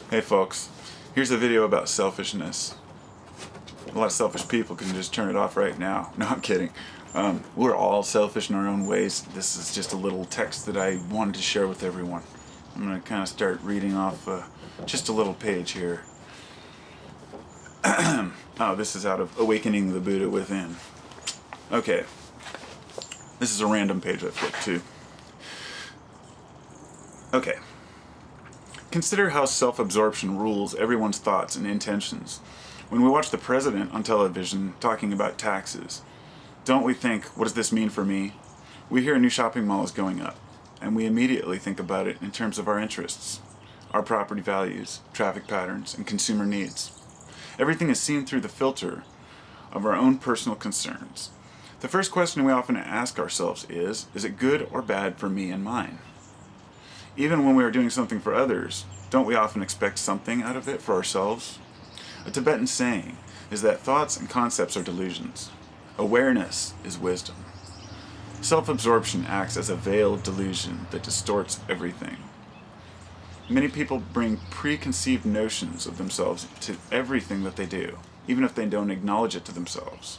Hey folks, here's a video about selfishness. A lot of selfish people can just turn it off right now. No, I'm kidding. We're all selfish in our own ways. This is just a little text that I wanted to share with everyone. I'm going to kind of start reading off just a little page here. Oh, this is out of Awakening the Buddha Within. Okay. This is a random page I flipped to. Okay. Consider how self-absorption rules everyone's thoughts and intentions. When we watch the president on television talking about taxes, don't we think, what does this mean for me? We hear a new shopping mall is going up, and we immediately think about it in terms of our interests, our property values, traffic patterns, and consumer needs. Everything is seen through the filter of our own personal concerns. The first question we often ask ourselves is it good or bad for me and mine? Even when we are doing something for others, don't we often expect something out of it for ourselves? A Tibetan saying is that thoughts and concepts are delusions. Awareness is wisdom. Self-absorption acts as a veil of delusion that distorts everything. Many people bring preconceived notions of themselves to everything that they do, even if they don't acknowledge it to themselves.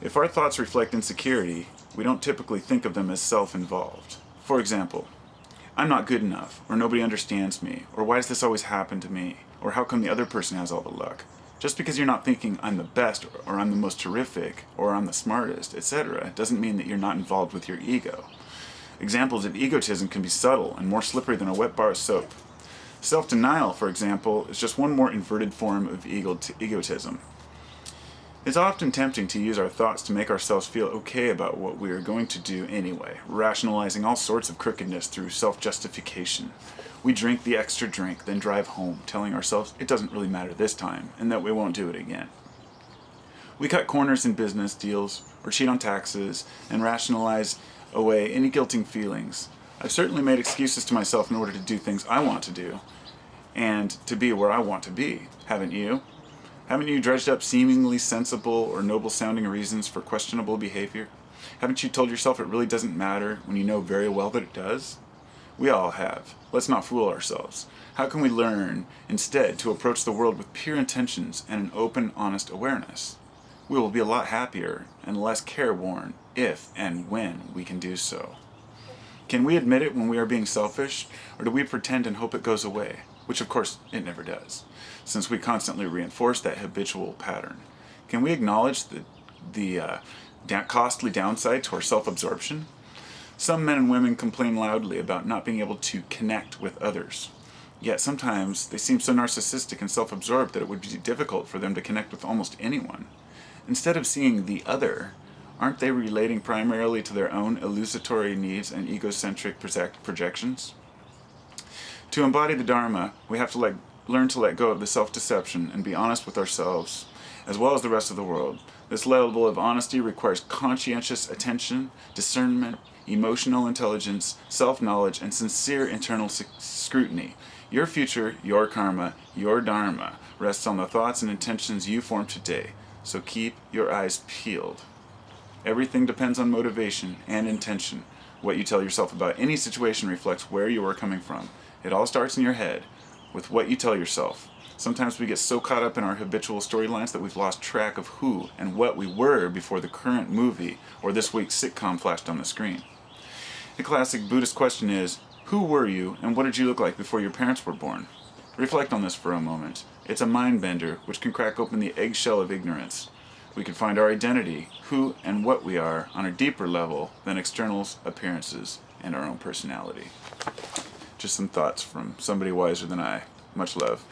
If our thoughts reflect insecurity, we don't typically think of them as self-involved. For example, I'm not good enough, or nobody understands me, or why does this always happen to me, or how come the other person has all the luck? Just because you're not thinking I'm the best, or I'm the most terrific, or I'm the smartest, etc., doesn't mean that you're not involved with your ego. Examples of egotism can be subtle and more slippery than a wet bar of soap. Self-denial, for example, is just one more inverted form of egotism. It's often tempting to use our thoughts to make ourselves feel okay about what we are going to do anyway, rationalizing all sorts of crookedness through self-justification. We drink the extra drink, then drive home, telling ourselves it doesn't really matter this time, and that we won't do it again. We cut corners in business deals, or cheat on taxes, and rationalize away any guilting feelings. I've certainly made excuses to myself in order to do things I want to do, and to be where I want to be. Haven't you? Haven't you dredged up seemingly sensible or noble-sounding reasons for questionable behavior? Haven't you told yourself it really doesn't matter when you know very well that it does? We all have. Let's not fool ourselves. How can we learn, instead, to approach the world with pure intentions and an open, honest awareness? We will be a lot happier and less careworn if and when we can do so. Can we admit it when we are being selfish, or do we pretend and hope it goes away? Which, of course, it never does, since we constantly reinforce that habitual pattern. Can we acknowledge the costly downside to our self-absorption? Some men and women complain loudly about not being able to connect with others. Yet sometimes they seem so narcissistic and self-absorbed that it would be difficult for them to connect with almost anyone. Instead of seeing the other, aren't they relating primarily to their own illusory needs and egocentric projections? To embody the Dharma, we have to learn to let go of the self-deception and be honest with ourselves, as well as the rest of the world. This level of honesty requires conscientious attention, discernment, emotional intelligence, self-knowledge, and sincere internal scrutiny. Your future, your karma, your dharma rests on the thoughts and intentions you form today, so keep your eyes peeled. Everything depends on motivation and intention. What you tell yourself about any situation reflects where you are coming from. It all starts in your head, with what you tell yourself. Sometimes we get so caught up in our habitual storylines that we've lost track of who and what we were before the current movie or this week's sitcom flashed on the screen. The classic Buddhist question is, who were you and what did you look like before your parents were born? Reflect on this for a moment. It's a mind bender which can crack open the eggshell of ignorance. We can find our identity, who and what we are, on a deeper level than externals, appearances, and our own personality. Just some thoughts from somebody wiser than I. Much love.